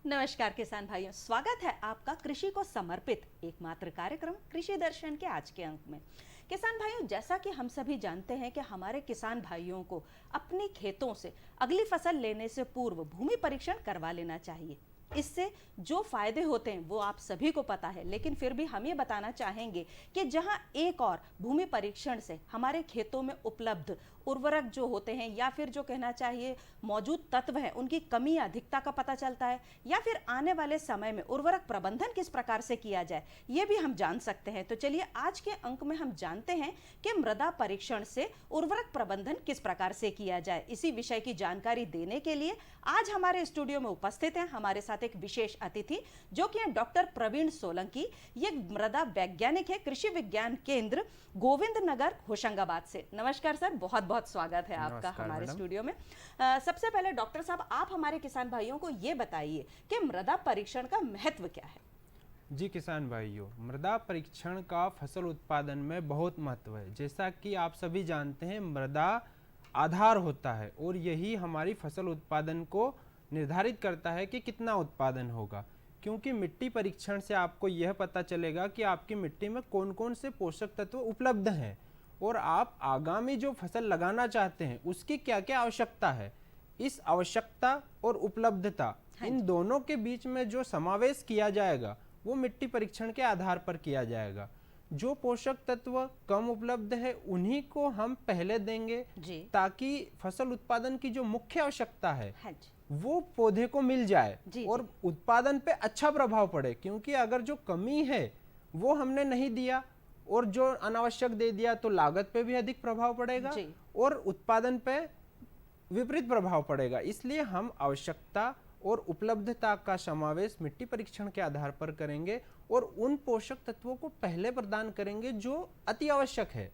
नमस्कार किसान भाइयों, स्वागत है आपका कृषि को समर्पित एकमात्र कार्यक्रम कृषि दर्शन के आज के अंक में। किसान भाइयों, जैसा कि हम सभी जानते हैं कि हमारे किसान भाइयों को अपने खेतों से अगली फसल लेने से पूर्व भूमि परीक्षण करवा लेना चाहिए। इससे जो फायदे होते हैं वो आप सभी को पता है, लेकिन फिर भी हम ये बताना चाहेंगे कि जहां एक और भूमि परीक्षण से हमारे खेतों में उपलब्ध उर्वरक जो होते हैं या फिर जो कहना चाहिए मौजूद तत्व है उनकी कमी या अधिकता का पता चलता है, या फिर आने वाले समय में उर्वरक प्रबंधन किस प्रकार से किया जाए ये भी हम जान सकते हैं। तो चलिए आज के अंक में हम जानते हैं कि मृदा परीक्षण से उर्वरक प्रबंधन किस प्रकार से किया जाए। इसी विषय की जानकारी देने के लिए आज हमारे स्टूडियो में उपस्थित हैं हमारे साथ एक विशेष अतिथि जो कि हैं डॉक्टर प्रवीण सोलंकी। ये मृदा वैज्ञानिक है कृषि विज्ञान केंद्र गोविंद नगर होशंगाबाद से। नमस्कार सर, बहुत बहुत स्वागत है आपका हमारे स्टूडियो में। सबसे पहले डॉक्टर साहब, आप हमारे किसान भाइयों को ये बताइए कि मृदा परीक्षण का महत्व क्या है। जी किसान भाइयों, मृदा परीक्षण का फसल उत्पादन में बहुत महत्व है। जैसा कि आप सभी जानते हैं, मृदा आधार होता है और यही हमारी फसल उत्पादन को निर्धारित करता है कि कितना उत्पादन होगा, क्योंकि मिट्टी परीक्षण से आपको यह पता चलेगा कि आपकी मिट्टी में कौन कौन से पोषक तत्व उपलब्ध हैं और आप आगामी जो फसल लगाना चाहते हैं उसकी क्या क्या आवश्यकता है। इस आवश्यकता और उपलब्धता इन दोनों के बीच में जो समावेश किया जाएगा वो मिट्टी परीक्षण के आधार पर किया जाएगा। जो पोषक तत्व कम उपलब्ध है उन्हीं को हम पहले देंगे ताकि फसल उत्पादन की जो मुख्य आवश्यकता है वो पौधे को मिल जाए और उत्पादन पे अच्छा प्रभाव पड़े। क्योंकि अगर जो कमी है वो हमने नहीं दिया और जो अनावश्यक दे दिया तो लागत पे भी अधिक प्रभाव पड़ेगा और उत्पादन पे विपरीत प्रभाव पड़ेगा। इसलिए हम आवश्यकता और उपलब्धता का समावेश मिट्टी परीक्षण के आधार पर करेंगे और उन पोषक तत्वों को पहले प्रदान करेंगे जो अति आवश्यक है।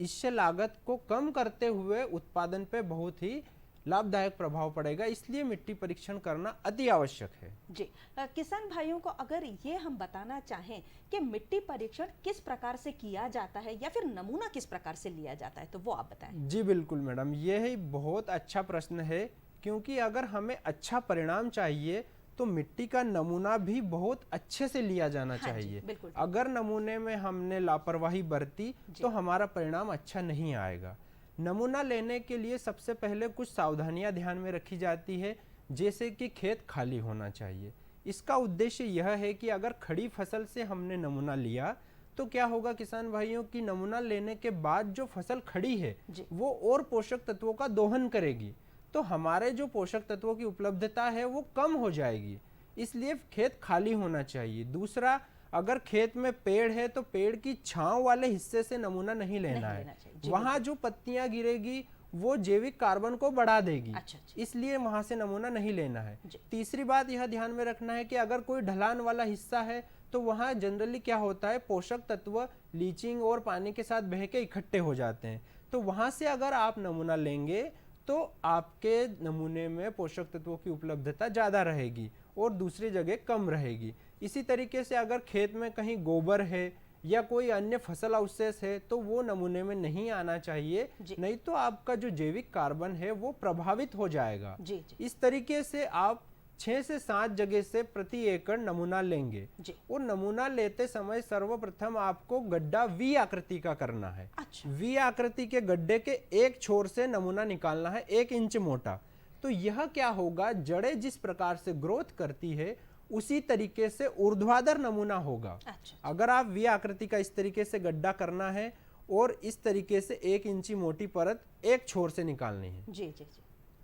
इससे लागत को कम करते हुए उत्पादन पे बहुत ही लाभदायक प्रभाव पड़ेगा। इसलिए मिट्टी परीक्षण करना अति आवश्यक है। जी किसान भाइयों को अगर ये हम बताना चाहें कि मिट्टी परीक्षण किस प्रकार से किया जाता है या फिर नमूना किस प्रकार से लिया जाता है तो वो आप बताएं। जी बिल्कुल मैडम, यह बहुत अच्छा प्रश्न है, क्योंकि अगर हमें अच्छा परिणाम चाहिए तो मिट्टी का नमूना भी बहुत अच्छे से लिया जाना चाहिए। अगर नमूने में हमने लापरवाही बरती तो हमारा परिणाम अच्छा नहीं आएगा। नमूना लेने के लिए सबसे पहले कुछ सावधानियां ध्यान में रखी जाती है, जैसे कि खेत खाली होना चाहिए। इसका उद्देश्य यह है कि अगर खड़ी फसल से हमने नमूना लिया तो क्या होगा किसान भाइयों की नमूना लेने के बाद जो फसल खड़ी है वो और पोषक तत्वों का दोहन करेगी, तो हमारे जो पोषक तत्वों की उपलब्धता है वो कम हो जाएगी। इसलिए खेत खाली होना चाहिए। दूसरा, अगर खेत में पेड़ है तो पेड़ की छांव वाले हिस्से से नमूना नहीं लेना है। वहां जो पत्तियां गिरेगी वो जैविक कार्बन को बढ़ा देगी। इसलिए वहां से नमूना नहीं लेना है। तीसरी बात यह ध्यान में रखना है कि अगर कोई ढलान वाला हिस्सा है तो वहां जनरली क्या होता है, पोषक तत्व लीचिंग और पानी के साथ बह के इकट्ठे हो जाते हैं। तो वहां से अगर आप नमूना लेंगे तो आपके नमूने में पोषक तत्वों की उपलब्धता ज्यादा रहेगी और दूसरी जगह कम रहेगी। इसी तरीके से अगर खेत में कहीं गोबर है या कोई अन्य फसल अवशेष है तो वो नमूने में नहीं आना चाहिए, नहीं तो आपका जो जैविक कार्बन है वो प्रभावित हो जाएगा। इस तरीके से आप 6 से 7 जगह से प्रति एकड़ नमूना लेंगे और नमूना लेते समय सर्वप्रथम आपको गड्ढा वी आकृति का करना है। वी आकृति के गड्ढे के एक छोर से नमूना निकालना है 1 इंच मोटा। तो यह क्या होगा, जड़ें जिस प्रकार से ग्रोथ करती है उसी तरीके से ऊर्ध्वाधर नमूना होगा। अगर आप वी आकृति का इस तरीके से गड्ढा करना है और इस तरीके से 1 इंची मोटी परत एक छोर से निकालनी है।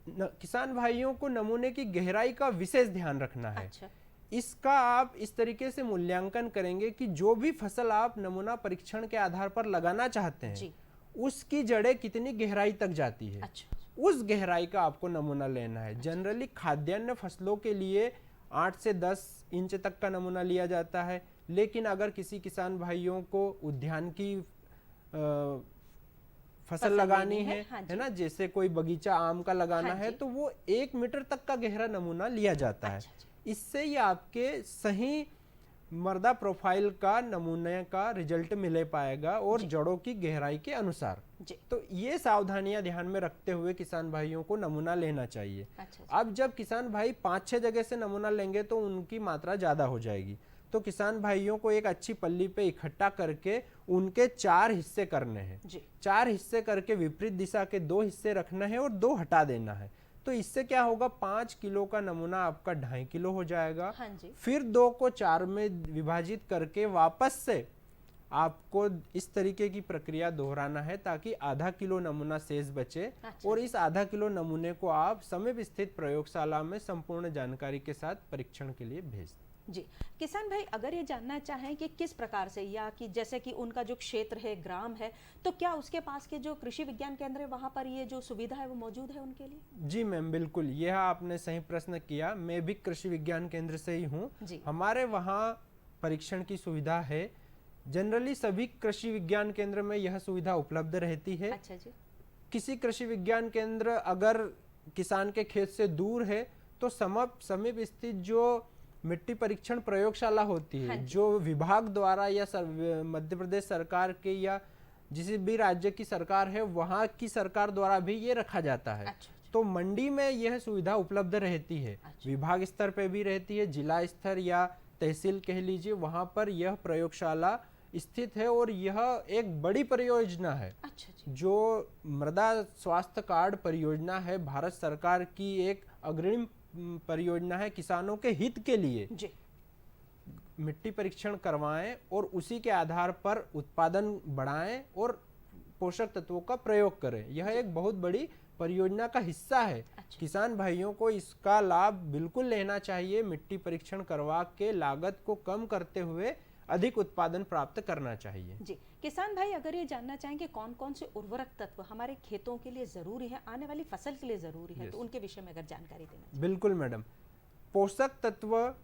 किसान भाइयों को नमूने की गहराई का विशेष ध्यान रखना है। इसका आप इस तरीके से मूल्यांकन करेंगे कि जो भी फसल आप नमूना परीक्षण के आधार पर लगाना चाहते हैं उसकी जड़ें कितनी गहराई तक जाती है। उस गहराई का आपको नमूना लेना है। जनरली खाद्यान्न फसलों के लिए 8 से 10 इंच तक का नमूना लिया जाता है, लेकिन अगर किसी किसान भाइयों को उद्यान की फसल लगानी है ना, जैसे कोई बगीचा आम का लगाना है तो वो 1 मीटर तक का गहरा नमूना लिया जाता है। इससे ही आपके सही मृदा प्रोफाइल का नमूने का रिजल्ट मिले पाएगा और जड़ों की गहराई के अनुसार। तो ये सावधानियां ध्यान में रखते हुए किसान भाइयों को नमूना लेना चाहिए। अब जब किसान भाई 5-6 जगह से नमूना लेंगे तो उनकी मात्रा ज्यादा हो जाएगी। तो किसान भाइयों को एक अच्छी पल्ली पे इकट्ठा करके उनके 4 हिस्से करने हैं। 4 हिस्से करके विपरीत दिशा के 2 हिस्से रखना है और 2 हटा देना है। तो इससे क्या होगा, 5 किलो का नमूना आपका 2.5 किलो हो जाएगा। फिर 2 को 4 में विभाजित करके वापस से आपको इस तरीके की प्रक्रिया दोहराना है ताकि आधा किलो नमूना शेष बचे। और इस आधा किलो नमूने को आप समीप स्थित प्रयोगशाला में संपूर्ण जानकारी के साथ परीक्षण के लिए भेज दें। जी, किसान भाई अगर ये जानना चाहें कि किस प्रकार से, या कि जैसे कि उनका जो क्षेत्र है, ग्राम है, तो क्या उसके पास के जो कृषि विज्ञान केंद्र है वहां पर ये जो सुविधा है वो मौजूद है उनके लिए? जी मैम, बिल्कुल, यह आपने सही प्रश्न किया। मैं भी कृषि विज्ञान केंद्र से ही हूँ। हमारे वहाँ परीक्षण की सुविधा है। जनरली सभी कृषि विज्ञान केंद्र में यह सुविधा उपलब्ध रहती है। अच्छा जी। किसी कृषि विज्ञान केंद्र अगर किसान के खेत से दूर है तो समीप स्थित जो मिट्टी परीक्षण प्रयोगशाला होती है, जो विभाग द्वारा या मध्य प्रदेश सरकार के या जिस भी राज्य की सरकार है वहाँ की सरकार द्वारा भी ये रखा जाता है। तो मंडी में यह सुविधा उपलब्ध रहती है। विभाग स्तर पे भी रहती है, जिला स्तर या तहसील कह लीजिए, वहाँ पर यह प्रयोगशाला स्थित है। और यह एक बड़ी परियोजना है। जो मृदा स्वास्थ्य कार्ड परियोजना है, भारत सरकार की एक अग्रिम परियोजना है। किसानों के हित के लिए मिट्टी परीक्षण करवाएं और उसी के आधार पर उत्पादन बढ़ाएं और पोषक तत्वों का प्रयोग करें। यह एक बहुत बड़ी परियोजना का हिस्सा है। किसान भाइयों को इसका लाभ बिल्कुल लेना चाहिए। मिट्टी परीक्षण करवा के लागत को कम करते हुए अधिक उत्पादन प्राप्त करना चाहिए। जी, किसान भाई अगर ये जानना चाहें कि कौन कौन से उर्वरक तत्व हमारे खेतों के लिए जरूरी है, आने वाली फसल के लिए जरूरी है, तो उनके विषय में अगर जानकारी देना चाहिए। बिल्कुल मैडम, पोषक तत्व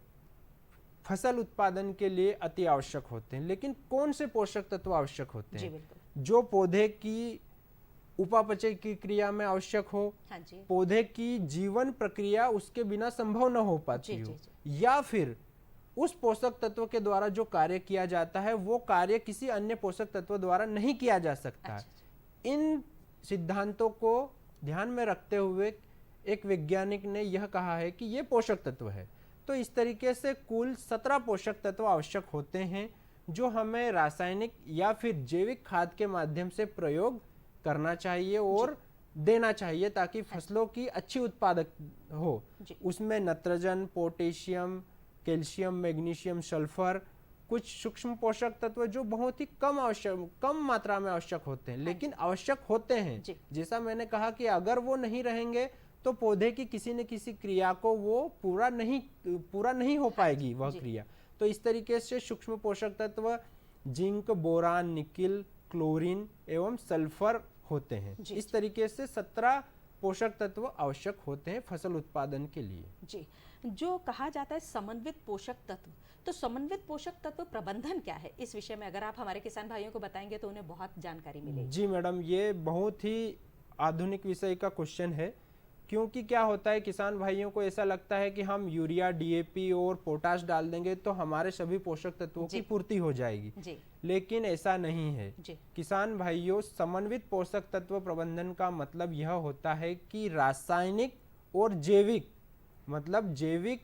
फसल उत्पादन के लिए अति आवश्यक होते हैं। लेकिन कौन से पोषक तत्व आवश्यक होते हैं? जी बिल्कुल। जो पौधे की उपापचय की क्रिया में आवश्यक हो, पौधे की जीवन प्रक्रिया उसके बिना संभव न हो पाती हो, या फिर उस पोषक तत्व के द्वारा जो कार्य किया जाता है वो कार्य किसी अन्य पोषक तत्व द्वारा नहीं किया जा सकता है। इन सिद्धांतों को ध्यान में रखते हुए एक वैज्ञानिक ने यह कहा है कि ये पोषक तत्व है। तो इस तरीके से कुल 17 पोषक तत्व आवश्यक होते हैं जो हमें रासायनिक या फिर जैविक खाद के माध्यम से प्रयोग करना चाहिए और देना चाहिए ताकि फसलों की अच्छी उत्पादक हो। उसमें nitrogen, potassium, calcium, magnesium, sulphur, कुछ सूक्ष्म पोषक तत्व जो बहुत ही कम मात्रा में आवश्यक होते हैं, लेकिन आवश्यक होते हैं। जैसा मैंने कहा कि अगर वो नहीं रहेंगे तो पौधे की किसी न किसी क्रिया को वो पूरा नहीं हो पाएगी वह क्रिया। तो इस तरीके से सूक्ष्म पोषक तत्व जिंक, बोरान, निकिल, क्लोरीन एवं सल्फर होते हैं। इस तरीके से 17 पोषक तत्व आवश्यक होते हैं फसल उत्पादन के लिए। जी, जो कहा जाता है समन्वित पोषक तत्व, तो समन्वित पोषक तत्व प्रबंधन क्या है? इस विषय में अगर आप हमारे किसान भाइयों को बताएंगे तो उन्हें बहुत जानकारी मिलेगी। जी मैडम, ये बहुत ही आधुनिक विषय का क्वेश्चन है, क्योंकि क्या होता है किसान भाइयों को ऐसा लगता है कि हम यूरिया, डीएपी और पोटाश डाल देंगे तो हमारे सभी पोषक तत्वों की पूर्ति हो जाएगी। लेकिन ऐसा नहीं है किसान भाइयों। समन्वित पोषक तत्व प्रबंधन का मतलब यह होता है कि रासायनिक और जैविक, मतलब जैविक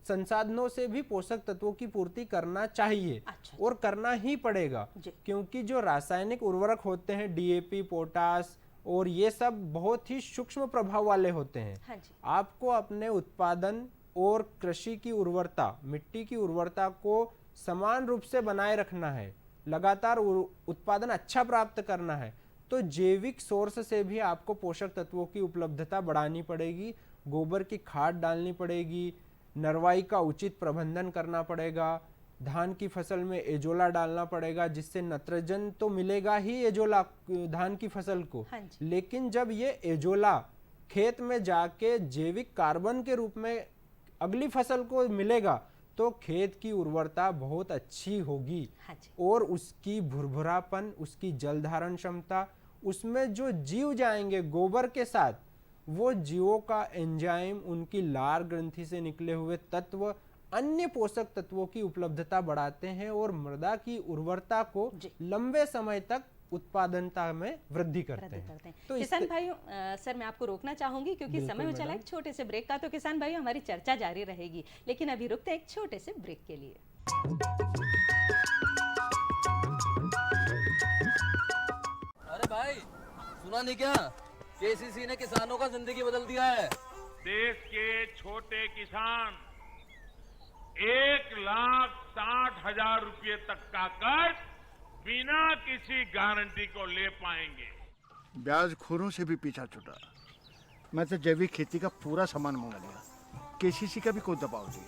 संसाधनों से भी पोषक तत्वों की पूर्ति करना चाहिए। और करना ही पड़ेगा, क्योंकि जो रासायनिक उर्वरक होते हैं, डीएपी, पोटाश और ये सब बहुत ही सूक्ष्म प्रभाव वाले होते हैं। आपको अपने उत्पादन और कृषि की उर्वरता, मिट्टी की उर्वरता को समान रूप से बनाए रखना है, लगातार उत्पादन अच्छा प्राप्त करना है। तो जैविक सोर्स से भी आपको पोषक तत्वों की उपलब्धता बढ़ानी पड़ेगी। गोबर की खाद डालनी पड़ेगी, नरवाई का उचित प्रबंधन करना पड़ेगा, धान की फसल में एजोला डालना पड़ेगा, जिससे नाइट्रोजन तो मिलेगा ही एजोला धान की फसल को। लेकिन जब ये एजोला खेत में जाके जैविक कार्बन के रूप में अगली फसल को मिलेगा तो खेत की उर्वरता बहुत अच्छी होगी। और उसकी भुरभुरापन, उसकी जल धारण क्षमता, उसमें जो जीव जाएंगे गोबर के साथ, वो जीवों का एंजाइम, उनकी लार ग्रंथि से निकले हुए तत्व अन्य पोषक तत्वों की उपलब्धता बढ़ाते हैं और मृदा की उर्वरता को लंबे समय तक उत्पादनता में वृद्धि करते हैं। तो किसान भाइयों, सर मैं आपको रोकना चाहूंगी क्योंकि समय हो चला एक छोटे से ब्रेक का। तो किसान भाइयों, हमारी चर्चा जारी रहेगी, लेकिन अभी रुकते हैं एक छोटे से ब्रेक के लिए। अरे भाई, सुना नहीं क्या? केसीसी ने किसानों का जिंदगी बदल दिया है। देश के छोटे किसान 1,60,000 रुपए तक का कर्ज बिना किसी गारंटी को ले पाएंगे। ब्याज खोरों से भी पीछा छूटा। मैं तो जैविक खेती का पूरा सामान मंगा लिया। केसीसी का भी कोई दबाव नहीं है।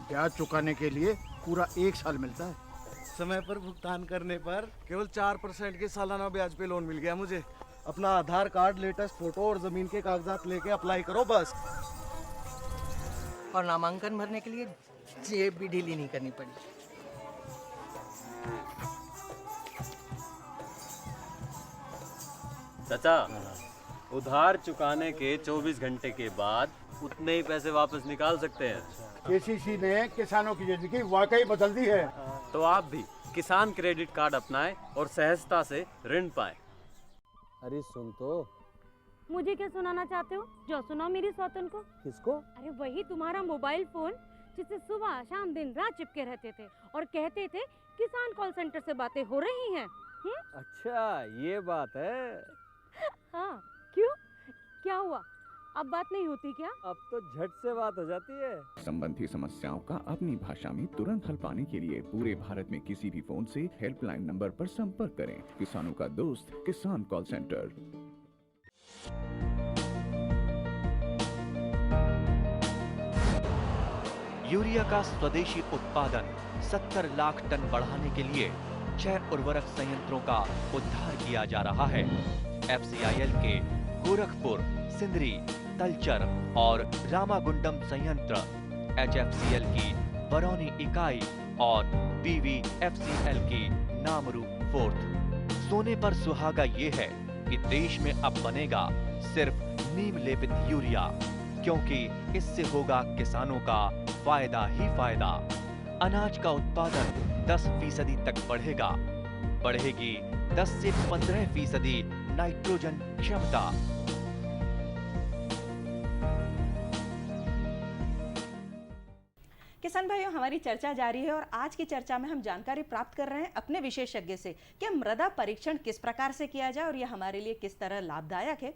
ब्याज चुकाने के लिए पूरा 1 साल मिलता है। समय पर भुगतान करने पर केवल 4% के सालाना ब्याज पे लोन मिल गया मुझे। अपना आधार कार्ड, लेटेस्ट फोटो और जमीन के कागजात लेके अप्लाई करो बस। और नामांकन भरने के लिए जेब भी ढीली नहीं करनी पड़ी। चाचा, उधार चुकाने के 24 घंटे के बाद उतने ही पैसे वापस निकाल सकते हैं। केसीसी ने किसानों की जिंदगी वाकई बदल दी है। तो आप भी किसान क्रेडिट कार्ड अपनाएं और सहजता से ऋण पाएं। अरे सुन तो। मुझे क्या सुनाना चाहते हो? जो सुनाओ मेरी सौतन को। किसको? अरे वही तुम्हारा मोबाइल फोन जिससे सुबह शाम दिन रात चिपके रहते थे और कहते थे किसान कॉल सेंटर से बातें हो रही हैं। अच्छा, ये बात है। हाँ, क्यों? क्या हुआ? अब बात नहीं होती क्या? अब तो झट से बात हो जाती है। संबंधी समस्याओं का अपनी भाषा में तुरंत हल पाने के लिए पूरे भारत में किसी भी फोन से हेल्पलाइन नंबर पर संपर्क करें। किसानों का दोस्त किसान कॉल सेंटर। यूरिया का स्वदेशी उत्पादन 70 लाख टन बढ़ाने के लिए 6 उर्वरक संयंत्रों का उद्धार किया जा रहा है। FCIL के गोरखपुर, सिंदरी, तलचर और रामागुंडम संयंत्र, HFCL की बरौनी इकाई और BVFCL की नामरू फोर्थ। सोने पर सुहागा ये है कि देश में अब बनेगा सिर्फ नीम लेपित यूरिया, क्योंकि इससे होगा किसानों का फायदा ही फायदा। अनाज का उत्पादन 10% तक बढ़ेगा। बढ़ेगी 10 से 15% नाइट्रोजन क्षमता। किसान भाइयों, हमारी चर्चा जारी है और आज की चर्चा में हम जानकारी प्राप्त कर रहे हैं अपने विशेषज्ञ से कि मृदा परीक्षण किस प्रकार से किया जाए और यह हमारे लिए किस तरह लाभदायक है।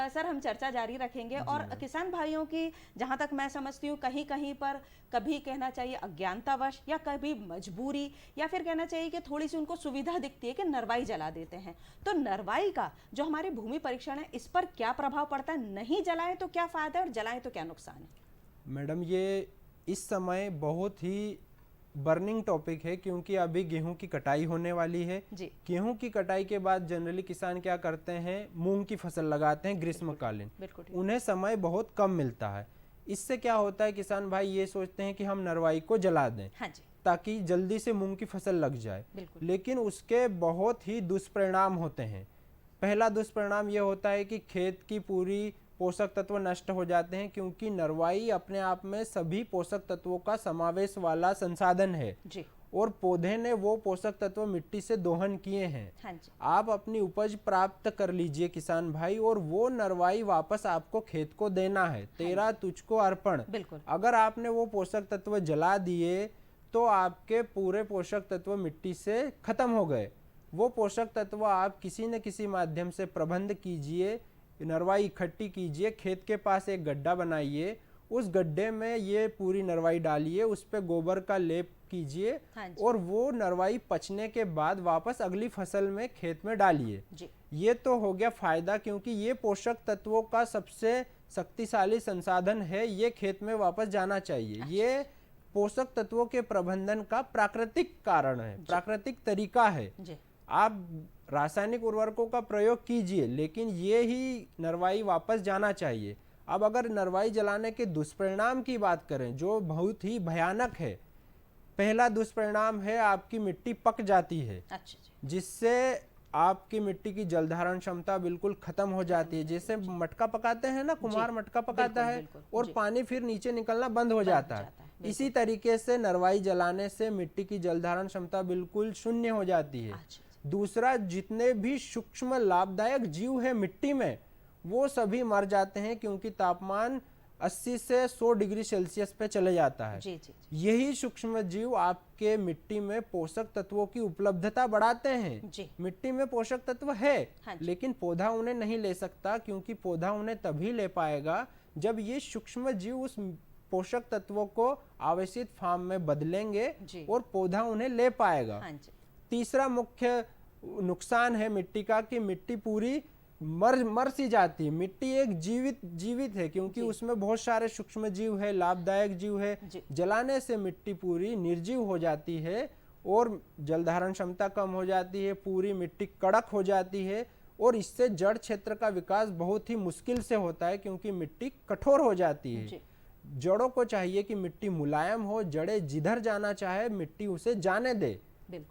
सर, हम चर्चा जारी रखेंगे और किसान भाइयों की जहां तक मैं समझती हूँ कहीं कहीं पर कभी कहना चाहिए अज्ञानतावश या कभी मजबूरी या फिर कहना चाहिए कि थोड़ी सी उनको सुविधा दिखती है कि नरवाई जला देते हैं। तो नरवाई का जो हमारे भूमि परीक्षण है इस पर क्या प्रभाव पड़ता है? नहीं जलाएं तो क्या फायदा है और जलाएं तो क्या नुकसान है? मैडम, ये इस समय बहुत ही बर्निंग टॉपिक है क्योंकि अभी गेहूं की कटाई होने वाली है। गेहूं की कटाई के बाद जनरली किसान क्या करते हैं, मूंग की फसल लगाते हैं ग्रीष्मकालीन। उन्हें समय बहुत कम मिलता है। इससे क्या होता है, किसान भाई ये सोचते हैं कि हम नरवाई को जला दें ताकि जल्दी से मूंग की फसल लग जाए, लेकिन उसके बहुत ही दुष्परिणाम होते हैं। पहला दुष्परिणाम यह होता है कि खेत की पूरी पोषक तत्व नष्ट हो जाते हैं, क्योंकि नरवाई अपने आप में सभी पोषक तत्वों का समावेश वाला संसाधन है और पौधे ने वो पोषक तत्व मिट्टी से दोहन किए हैं। आप अपनी उपज प्राप्त कर लीजिए किसान भाई, और वो नरवाई वापस आपको खेत को देना है। तेरा तुझको अर्पण। अगर आपने वो पोषक तत्व जला दिए तो आपके पूरे पोषक तत्व मिट्टी से खत्म हो गए। वो पोषक तत्व आप किसी न किसी माध्यम से प्रबंध कीजिए, नरवाई इकट्ठी कीजिए, खेत के पास एक गड्ढा बनाइए, उस गड्ढे में ये पूरी नरवाई डालिए, उस पे गोबर का लेप कीजिए और वो नरवाई पचने के बाद वापस अगली फसल में खेत में डालिए। ये तो हो गया फायदा, क्योंकि ये पोषक तत्वों का सबसे शक्तिशाली संसाधन है, ये खेत में वापस जाना चाहिए। ये पोषक तत्वों के प्रबंधन का प्राकृतिक कारण है, प्राकृतिक तरीका है। आप रासायनिक उर्वरकों का प्रयोग कीजिए, लेकिन ये ही नरवाई वापस जाना चाहिए। अब अगर नरवाई जलाने के दुष्परिणाम की बात करें जो बहुत ही भयानक है, पहला दुष्परिणाम है आपकी मिट्टी पक जाती है, जिससे आपकी मिट्टी की जल धारण क्षमता बिल्कुल खत्म हो जाती है। जैसे मटका पकाते हैं ना, कुम्हार मटका पकाता है और पानी फिर नीचे निकलना बंद हो जाता है। इसी तरीके से नरवाई जलाने से मिट्टी की जलधारण क्षमता बिल्कुल शून्य हो जाती है। दूसरा, जितने भी सूक्ष्म लाभदायक जीव है मिट्टी में वो सभी मर जाते हैं, क्योंकि तापमान 80 से 100 डिग्री सेल्सियस पे चले जाता है। यही सूक्ष्म जीव आपके मिट्टी में पोषक तत्वों की उपलब्धता बढ़ाते हैं। मिट्टी में पोषक तत्व है, लेकिन पौधा उन्हें नहीं ले सकता, क्योंकि पौधा उन्हें तभी ले पाएगा जब ये सूक्ष्म जीव उस पोषक तत्वों को आवेशित फॉर्म में बदलेंगे और पौधा उन्हें ले पाएगा। तीसरा मुख्य नुकसान है मिट्टी का कि मिट्टी पूरी मर सी जाती है। मिट्टी एक जीवित है, क्योंकि उसमें बहुत सारे सूक्ष्म जीव है, लाभदायक जीव है। जलाने से मिट्टी पूरी निर्जीव हो जाती है और जलधारण क्षमता कम हो जाती है, पूरी मिट्टी कड़क हो जाती है और इससे जड़ क्षेत्र का विकास बहुत ही मुश्किल से होता है, क्योंकि मिट्टी कठोर हो जाती है। जड़ों को चाहिए कि मिट्टी मुलायम हो, जड़ें जिधर जाना चाहे मिट्टी उसे जाने दे,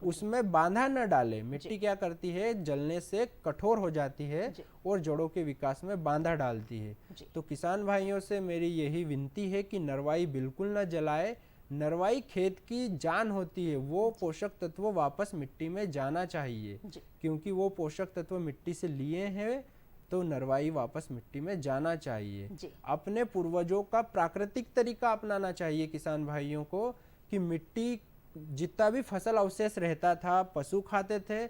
उसमें बांधा न डाले। मिट्टी क्या करती है, जलने से कठोर हो जाती है और जड़ों के विकास में बांधा डालती है। तो किसान भाइयों से मेरी यही विनती है कि नरवाई बिल्कुल न जलाए। नरवाई खेत की जान होती है, वो पोषक तत्व वापस मिट्टी में जाना चाहिए, क्योंकि वो पोषक तत्व मिट्टी से लिए हैं, तो नरवाई वापस मिट्टी में जाना चाहिए। अपने पूर्वजों का प्राकृतिक तरीका अपनाना चाहिए किसान भाइयों को, कि मिट्टी जितना भी फसल अवशेष रहता था, पशु खाते थे,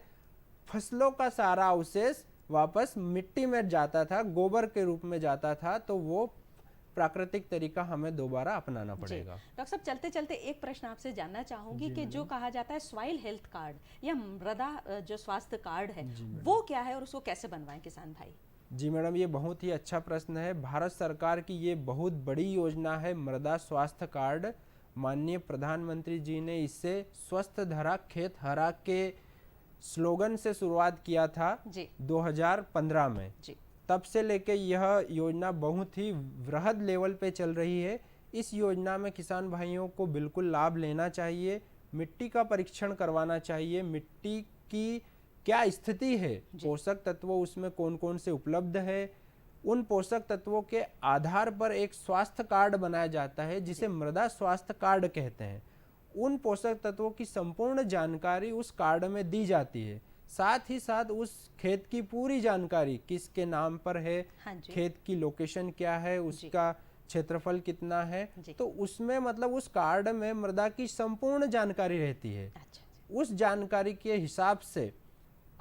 फसलों का सारा अवशेष वापस मिट्टी में जाता था, गोबर के रूप में जाता था। तो वो प्राकृतिक तरीका हमें दोबारा अपनाना पड़ेगा। डॉक्टर साहब, चलते चलते एक प्रश्न आपसे जानना चाहूंगी कि जो कहा जाता है सॉइल हेल्थ कार्ड या मृदा जो स्वास्थ्य कार्ड है, वो क्या है और उसको कैसे बनवाएं किसान भाई? जी मैडम, ये बहुत ही अच्छा प्रश्न है। भारत सरकार की ये बहुत बड़ी योजना है मृदा स्वास्थ्य कार्ड। माननीय प्रधानमंत्री जी ने इससे स्वस्थ धरा खेत हरा के स्लोगन से शुरुआत किया था 2015 में। तब से लेके यह योजना बहुत ही वृहद लेवल पे चल रही है। इस योजना में किसान भाइयों को बिल्कुल लाभ लेना चाहिए। मिट्टी का परीक्षण करवाना चाहिए, मिट्टी की क्या स्थिति है, पोषक तत्व उसमें कौन कौन से उपलब्ध है। उन पोषक तत्वों के आधार पर एक स्वास्थ्य कार्ड बनाया जाता है, जिसे मृदा स्वास्थ्य कार्ड कहते हैं। उन पोषक तत्वों की संपूर्ण जानकारी उस कार्ड में दी जाती है। साथ ही साथ उस खेत की पूरी जानकारी, किसके नाम पर है, खेत की लोकेशन क्या है, उसका क्षेत्रफल कितना है, तो उसमें मतलब उस कार्ड में मृदा की संपूर्ण जानकारी रहती है। उस जानकारी के हिसाब से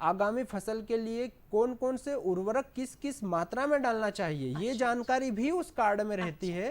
आगामी फसल के लिए कौन कौन से उर्वरक किस किस मात्रा में डालना चाहिए, ये जानकारी भी उस कार्ड में रहती है,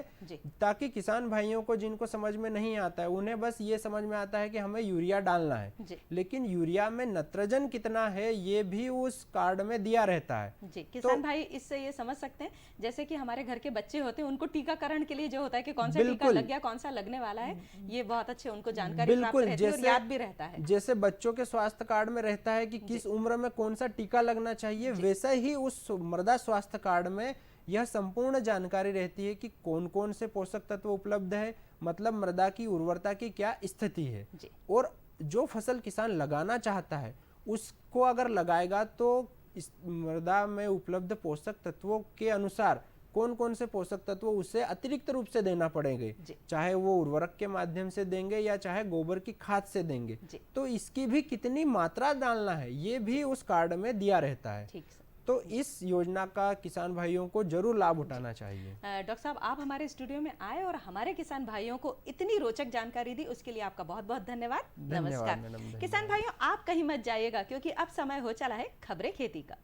ताकि किसान भाइयों को जिनको समझ में नहीं आता है, उन्हें बस ये समझ में आता है कि हमें यूरिया डालना है, लेकिन यूरिया में नत्रजन कितना है ये भी उस कार्ड में दिया रहता है। किसान भाई इससे ये समझ सकते हैं, जैसे कि हमारे घर के बच्चे होते हैं, उनको टीकाकरण के लिए जो होता है कि कौन सा टीका लग गया, कौन सा लगने वाला है, ये बहुत अच्छे उनको जानकारी प्राप्त रहती है और याद भी रहता है। जैसे बच्चों के स्वास्थ्य कार्ड में रहता है कि किस उम्र में कौन सा टीका लगना चाहिए, वैसे ही उस मृदा स्वास्थ्य कार्ड में यह संपूर्ण जानकारी रहती है कि कौन कौन से पोषक तत्व उपलब्ध है, मतलब मृदा की उर्वरता की क्या स्थिति है। और जो फसल किसान लगाना चाहता है उसको अगर लगाएगा तो इस मृदा में उपलब्ध पोषक तत्वों के अनुसार कौन कौन से पोषक तत्व उसे अतिरिक्त रूप से देना पड़ेंगे, चाहे वो उर्वरक के माध्यम से देंगे या चाहे गोबर की खाद से देंगे, तो इसकी भी कितनी मात्रा डालना है ये भी उस कार्ड में दिया रहता है। तो इस योजना का किसान भाइयों को जरूर लाभ उठाना चाहिए। डॉक्टर साहब, आप हमारे स्टूडियो में आए और हमारे किसान भाइयों को इतनी रोचक जानकारी दी, उसके लिए आपका बहुत बहुत धन्यवाद। नमस्कार किसान भाइयों, आप कहीं मत जाइएगा, क्योंकि अब समय हो चला है खबरें खेती का।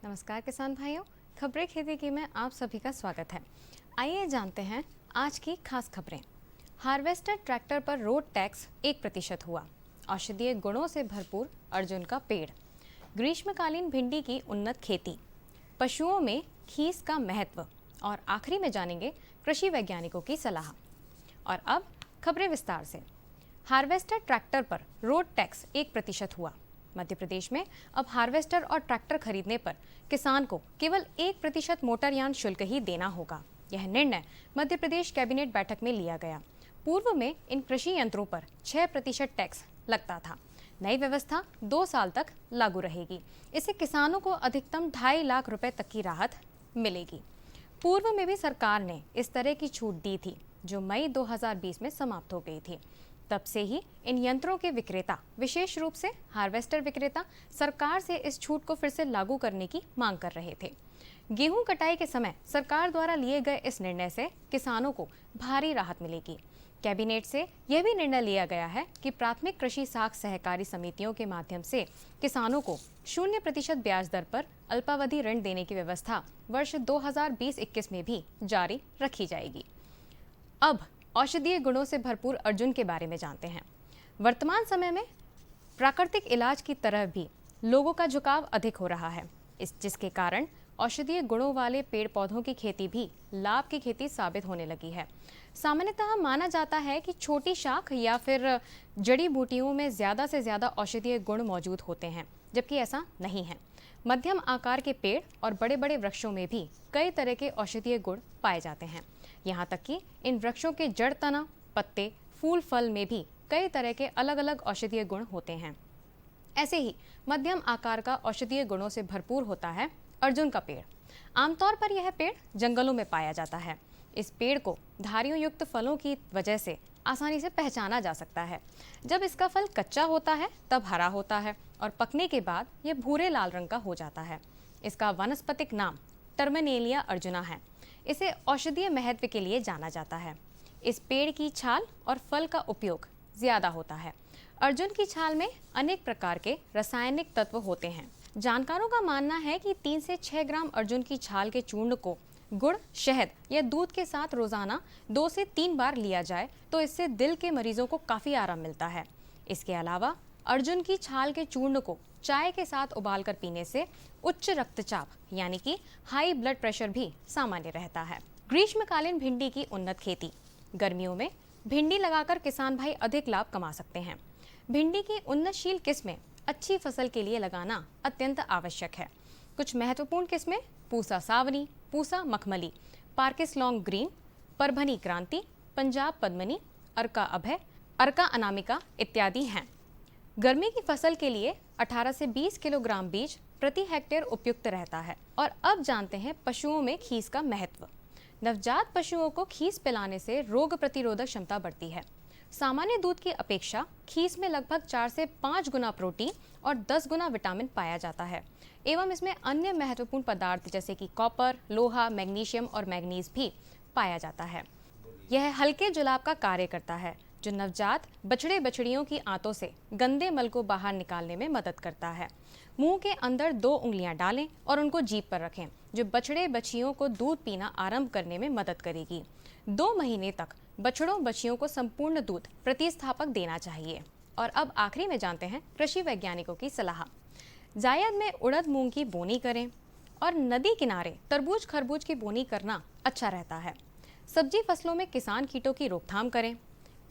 नमस्कार किसान भाइयों, खबरें खेती की में आप सभी का स्वागत है। आइए जानते हैं आज की खास खबरें। हार्वेस्टर ट्रैक्टर पर रोड टैक्स 1% हुआ। औषधीय गुणों से भरपूर अर्जुन का पेड़। ग्रीष्मकालीन भिंडी की उन्नत खेती। पशुओं में खीस का महत्व। और आखिरी में जानेंगे कृषि वैज्ञानिकों की सलाह। और अब खबरें विस्तार से। हार्वेस्टर ट्रैक्टर पर रोड टैक्स 1% हुआ। मध्य प्रदेश में अब हार्वेस्टर और ट्रैक्टर खरीदने पर किसान को केवल 1% मोटरयान शुल्क ही देना होगा। यह निर्णय मध्य प्रदेश कैबिनेट बैठक में लिया गया। पूर्व में इन कृषि यंत्रों पर 6% टैक्स लगता था। नई व्यवस्था 2 साल तक लागू रहेगी। इससे किसानों को अधिकतम 2.5 लाख रुपए तक की राहत मिलेगी। पूर्व में भी सरकार ने इस तरह की छूट दी थी, जो मई 2020 में समाप्त हो गई थी। तब से ही इन यंत्रों के विक्रेता, विशेष रूप से हार्वेस्टर विक्रेता, सरकार से इस छूट को फिर से लागू करने की मांग कर रहे थे। गेहूं कटाई के समय सरकार द्वारा लिए गए इस निर्णय से किसानों को भारी राहत मिलेगी। कैबिनेट से यह भी निर्णय लिया गया है कि प्राथमिक कृषि साख सहकारी समितियों के माध्यम से किसानों को 0% ब्याज दर पर अल्पावधि ऋण देने की व्यवस्था वर्ष 2020-21 में भी जारी रखी जाएगी। अब औषधीय गुणों से भरपूर अर्जुन के बारे में जानते हैं। वर्तमान समय में प्राकृतिक इलाज की तरफ भी लोगों का झुकाव अधिक हो रहा है, जिसके कारण औषधीय गुणों वाले पेड़ पौधों की खेती भी लाभ की खेती साबित होने लगी है। सामान्यतः माना जाता है कि छोटी शाख या फिर जड़ी बूटियों में ज़्यादा से ज़्यादा औषधीय गुण मौजूद होते हैं, जबकि ऐसा नहीं है। मध्यम आकार के पेड़ और बड़े बड़े वृक्षों में भी कई तरह के औषधीय गुण पाए जाते हैं। यहाँ तक कि इन वृक्षों के जड़, तना, पत्ते, फूल, फल में भी कई तरह के अलग अलग औषधीय गुण होते हैं। ऐसे ही मध्यम आकार का औषधीय गुणों से भरपूर होता है अर्जुन का पेड़। आमतौर पर यह पेड़ जंगलों में पाया जाता है। इस पेड़ को धारियों युक्त फलों की वजह से आसानी से पहचाना जा सकता है। जब इसका फल कच्चा होता है तब हरा होता है और पकने के बाद यह भूरे लाल रंग का हो जाता है। इसका वानस्पतिक नाम टर्मिनेलिया अर्जुना है। इसे औषधीय महत्व के लिए जाना जाता है। इस पेड़ की छाल और फल का उपयोग ज़्यादा होता है। अर्जुन की छाल में अनेक प्रकार के रासायनिक तत्व होते हैं। जानकारों का मानना है कि 3 से 6 ग्राम अर्जुन की छाल के चूर्ण को गुड़, शहद या दूध के साथ रोजाना 2 से 3 बार लिया जाए तो इससे दिल के मरीजों को काफ़ी आराम मिलता है। इसके अलावा अर्जुन की छाल के चूर्ण को चाय के साथ उबालकर पीने से उच्च रक्तचाप यानी कि हाई ब्लड प्रेशर भी सामान्य रहता है। ग्रीष्मकालीन भिंडी की उन्नत खेती। गर्मियों में भिंडी लगाकर किसान भाई अधिक लाभ कमा सकते हैं। भिंडी की उन्नतशील किस्में अच्छी फसल के लिए लगाना अत्यंत आवश्यक है। कुछ महत्वपूर्ण किस्में पूसा सावनी, पूसा मखमली, पार्किस लॉन्ग ग्रीन, परभनी क्रांति, पंजाब पद्मनी, अर्का अभय, अर्का अनामिका इत्यादि हैं। गर्मी की फसल के लिए 18 से 20 किलोग्राम बीज प्रति हेक्टेयर उपयुक्त रहता है। और अब जानते हैं पशुओं में खीस का महत्व। नवजात पशुओं को खीस पिलाने से रोग प्रतिरोधक क्षमता बढ़ती है। सामान्य दूध की अपेक्षा खीस में लगभग 4 से 5 गुना प्रोटीन और 10 गुना विटामिन पाया जाता है एवं इसमें अन्य महत्वपूर्ण पदार्थ जैसे कि कॉपर, लोहा, मैग्नीशियम और मैग्नीज भी पाया जाता है। यह हल्के जुलाब का कार्य करता है जो नवजात बछड़े बछड़ियों की आंतों से गंदे मल को बाहर निकालने में मदद करता है। मुंह के अंदर 2 उंगलियां डालें और उनको जीभ पर रखें, जो बछड़े बछियों को दूध पीना आरंभ करने में मदद करेगी। 2 महीने तक बछड़ों बछियों को संपूर्ण दूध प्रतिस्थापक देना चाहिए। और अब आखिरी में जानते हैं कृषि वैज्ञानिकों की सलाह। जायद में उड़द मूंग की बोनी करें और नदी किनारे तरबूज खरबूज की बोनी करना अच्छा रहता है। सब्जी फसलों में किसान कीटों की रोकथाम करें।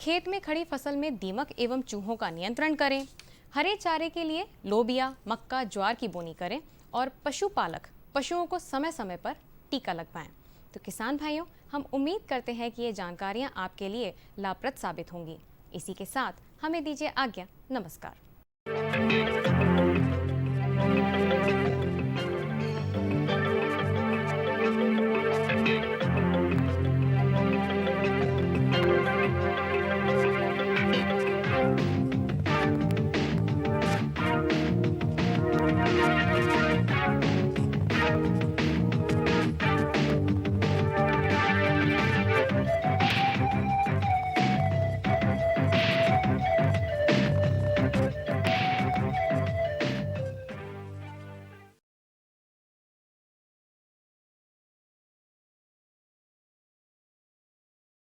खेत में खड़ी फसल में दीमक एवं चूहों का नियंत्रण करें। हरे चारे के लिए लोबिया, मक्का, ज्वार की बोनी करें और पशुपालक पशुओं को समय समय पर टीका लगवाएं। तो किसान भाइयों, हम उम्मीद करते हैं कि ये जानकारियाँ आपके लिए लाभप्रद साबित होंगी। इसी के साथ हमें दीजिए आज्ञा। नमस्कार।